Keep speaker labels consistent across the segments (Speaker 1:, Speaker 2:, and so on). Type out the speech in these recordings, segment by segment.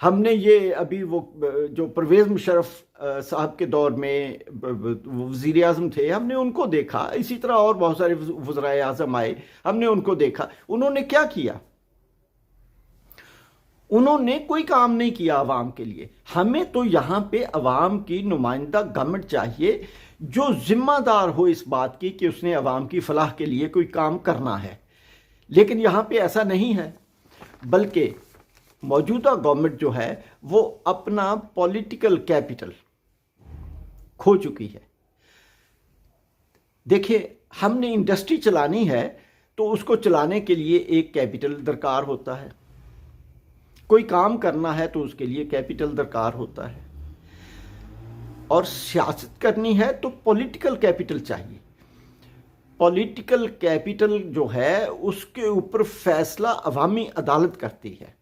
Speaker 1: ہم نے یہ ابھی وہ جو پرویز مشرف صاحب کے دور میں وزیر اعظم تھے، ہم نے ان کو دیکھا، اسی طرح اور بہت سارے وزرائے اعظم آئے، ہم نے ان کو دیکھا، انہوں نے کیا کیا؟ انہوں نے کوئی کام نہیں کیا عوام کے لیے۔ ہمیں تو یہاں پہ عوام کی نمائندہ گورنمنٹ چاہیے جو ذمہ دار ہو اس بات کی کہ اس نے عوام کی فلاح کے لیے کوئی کام کرنا ہے، لیکن یہاں پہ ایسا نہیں ہے، بلکہ موجودہ گورنمنٹ جو ہے وہ اپنا پولیٹیکل کیپٹل کھو چکی ہے۔ دیکھیں، ہم نے انڈسٹری چلانی ہے تو اس کو چلانے کے لیے ایک کیپٹل درکار ہوتا ہے، کوئی کام کرنا ہے تو اس کے لیے کیپٹل درکار ہوتا ہے، اور سیاست کرنی ہے تو پولیٹیکل کیپٹل چاہیے۔ پولیٹیکل کیپٹل جو ہے اس کے اوپر فیصلہ عوامی عدالت کرتی ہے۔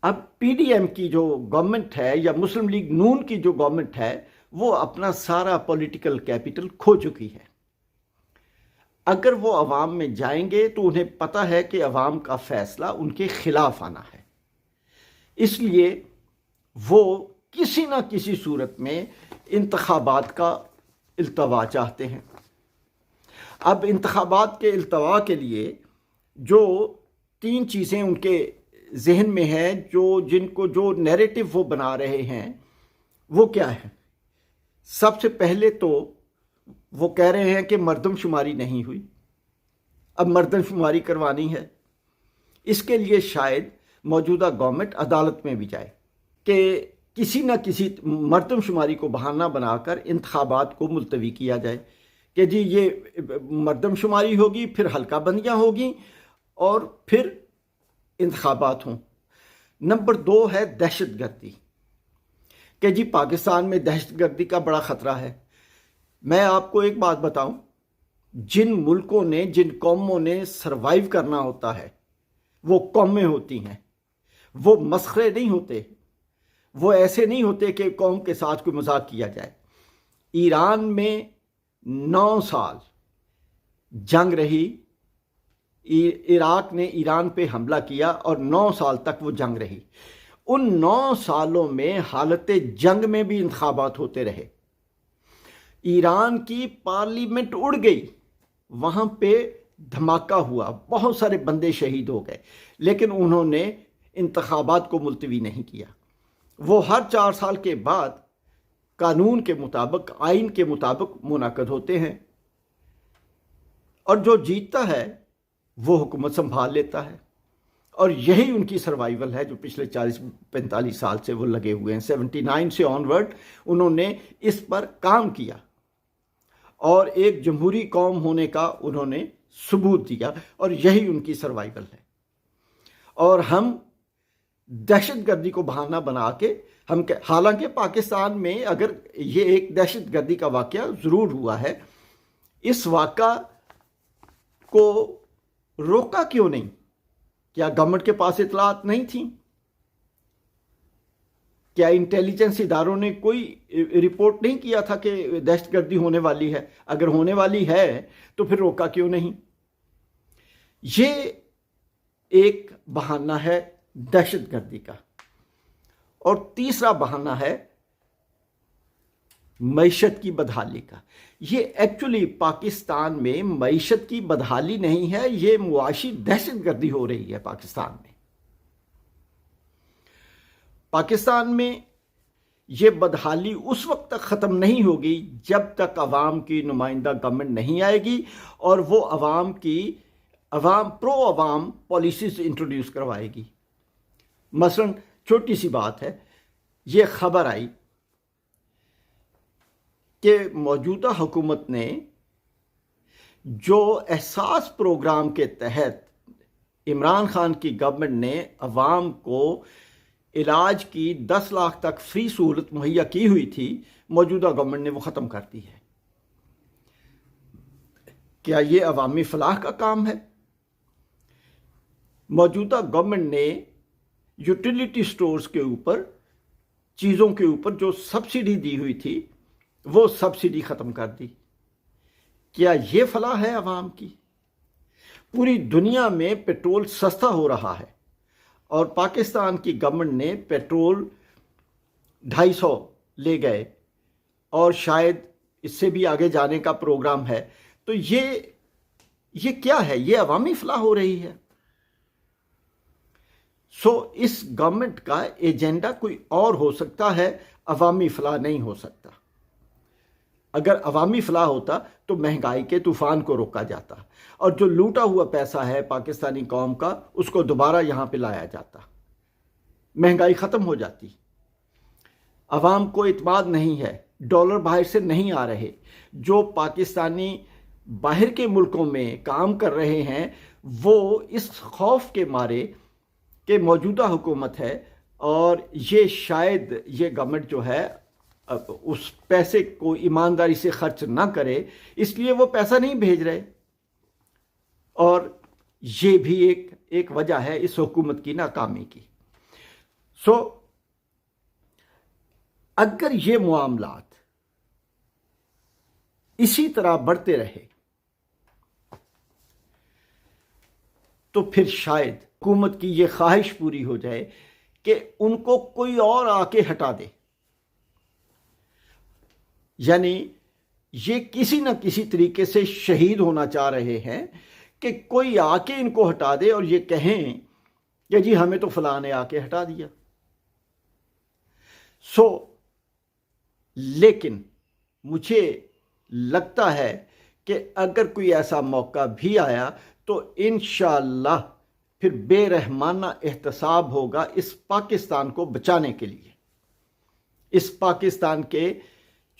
Speaker 1: اب پی ڈی ایم کی جو گورنمنٹ ہے یا مسلم لیگ نون کی جو گورنمنٹ ہے وہ اپنا سارا پولیٹیکل کیپٹل کھو چکی ہے۔ اگر وہ عوام میں جائیں گے تو انہیں پتہ ہے کہ عوام کا فیصلہ ان کے خلاف آنا ہے، اس لیے وہ کسی نہ کسی صورت میں انتخابات کا التوا چاہتے ہیں۔ اب انتخابات کے التوا کے لیے جو 3 چیزیں ان کے ذہن میں ہیں، جن کو جو نیریٹو وہ بنا رہے ہیں، وہ کیا ہے؟ سب سے پہلے تو وہ کہہ رہے ہیں کہ مردم شماری نہیں ہوئی، اب مردم شماری کروانی ہے۔ اس کے لیے شاید موجودہ گورنمنٹ عدالت میں بھی جائے کہ کسی نہ کسی مردم شماری کو بہانہ بنا کر انتخابات کو ملتوی کیا جائے کہ جی یہ مردم شماری ہوگی، پھر حلقہ بندیاں ہوگی اور پھر انتخابات ہوں۔ نمبر 2 ہے دہشت گردی، کہ جی پاکستان میں دہشت گردی کا بڑا خطرہ ہے۔ میں آپ کو ایک بات بتاؤں، جن ملکوں نے، جن قوموں نے سروائیو کرنا ہوتا ہے وہ قومیں ہوتی ہیں، وہ مسخرے نہیں ہوتے، وہ ایسے نہیں ہوتے کہ قوم کے ساتھ کوئی مذاق کیا جائے۔ ایران میں 9 سال جنگ رہی، عراق نے ایران پہ حملہ کیا اور 9 سال تک وہ جنگ رہی۔ ان 9 سالوں میں حالت جنگ میں بھی انتخابات ہوتے رہے۔ ایران کی پارلیمنٹ اڑ گئی، وہاں پہ دھماکہ ہوا، بہت سارے بندے شہید ہو گئے، لیکن انہوں نے انتخابات کو ملتوی نہیں کیا۔ وہ ہر 4 سال کے بعد قانون کے مطابق، آئین کے مطابق منعقد ہوتے ہیں، اور جو جیتتا ہے وہ حکومت سنبھال لیتا ہے، اور یہی ان کی سروائیول ہے جو پچھلے 40-45 سال سے وہ لگے ہوئے ہیں۔ 79 سے آنورڈ انہوں نے اس پر کام کیا اور ایک جمہوری قوم ہونے کا انہوں نے ثبوت دیا، اور یہی ان کی سروائیول ہے۔ اور ہم دہشت گردی کو بہانہ بنا کے حالانکہ پاکستان میں اگر یہ ایک دہشت گردی کا واقعہ ضرور ہوا ہے، اس واقعہ کو روکا کیوں نہیں؟ کیا گورنمنٹ کے پاس اطلاعات نہیں تھیں؟ کیا انٹیلیجنس اداروں نے کوئی رپورٹ نہیں کیا تھا کہ دہشت گردی ہونے والی ہے؟ اگر ہونے والی ہے تو پھر روکا کیوں نہیں؟ یہ ایک بہانہ ہے دہشت گردی کا۔ اور تیسرا بہانہ ہے معیشت کی بدحالی کا۔ یہ ایکچولی پاکستان میں معیشت کی بدحالی نہیں ہے، یہ معاشی دہشت گردی ہو رہی ہے پاکستان میں۔ پاکستان میں یہ بدحالی اس وقت تک ختم نہیں ہوگی جب تک عوام کی نمائندہ گورنمنٹ نہیں آئے گی اور وہ پرو عوام پالیسیز انٹروڈیوس کروائے گی۔ مثلا چھوٹی سی بات ہے، یہ خبر آئی کہ موجودہ حکومت نے جو احساس پروگرام کے تحت عمران خان کی گورنمنٹ نے عوام کو علاج کی 10 لاکھ تک فری سہولت مہیا کی ہوئی تھی، موجودہ گورنمنٹ نے وہ ختم کر دی ہے۔ کیا یہ عوامی فلاح کا کام ہے؟ موجودہ گورنمنٹ نے یوٹیلیٹی سٹورز کے اوپر، چیزوں کے اوپر جو سبسڈی دی ہوئی تھی وہ سبسڈی ختم کر دی۔ کیا یہ فلاح ہے عوام کی؟ پوری دنیا میں پیٹرول سستا ہو رہا ہے اور پاکستان کی گورنمنٹ نے پیٹرول 250 لے گئے اور شاید اس سے بھی آگے جانے کا پروگرام ہے، تو یہ کیا ہے؟ یہ عوامی فلاح ہو رہی ہے۔ اس گورنمنٹ کا ایجنڈا کوئی اور ہو سکتا ہے، عوامی فلاح نہیں ہو سکتا۔ اگر عوامی فلاح ہوتا تو مہنگائی کے طوفان کو روکا جاتا، اور جو لوٹا ہوا پیسہ ہے پاکستانی قوم کا اس کو دوبارہ یہاں پہ لایا جاتا، مہنگائی ختم ہو جاتی۔ عوام کو اعتماد نہیں ہے، ڈالر باہر سے نہیں آ رہے، جو پاکستانی باہر کے ملکوں میں کام کر رہے ہیں وہ اس خوف کے مارے کہ موجودہ حکومت ہے اور یہ شاید یہ گورنمنٹ جو ہے اس پیسے کو ایمانداری سے خرچ نہ کرے، اس لیے وہ پیسہ نہیں بھیج رہے، اور یہ بھی ایک وجہ ہے اس حکومت کی ناکامی کی۔ اگر یہ معاملات اسی طرح بڑھتے رہے تو پھر شاید حکومت کی یہ خواہش پوری ہو جائے کہ ان کو کوئی اور آ کے ہٹا دے، یعنی یہ کسی نہ کسی طریقے سے شہید ہونا چاہ رہے ہیں کہ کوئی آ کے ان کو ہٹا دے اور یہ کہیں کہ جی ہمیں تو فلاں نے آ کے ہٹا دیا۔ لیکن مجھے لگتا ہے کہ اگر کوئی ایسا موقع بھی آیا تو انشاءاللہ پھر بے رحمانہ احتساب ہوگا اس پاکستان کو بچانے کے لیے، اس پاکستان کے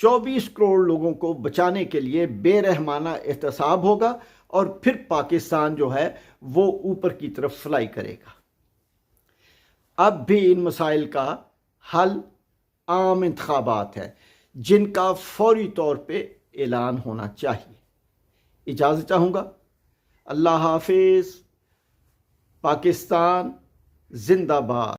Speaker 1: 24 کروڑ لوگوں کو بچانے کے لیے بے رحمانہ احتساب ہوگا، اور پھر پاکستان جو ہے وہ اوپر کی طرف فلائی کرے گا۔ اب بھی ان مسائل کا حل عام انتخابات ہے جن کا فوری طور پہ اعلان ہونا چاہیے۔ اجازت چاہوں گا۔ اللہ حافظ۔ پاکستان زندہ باد۔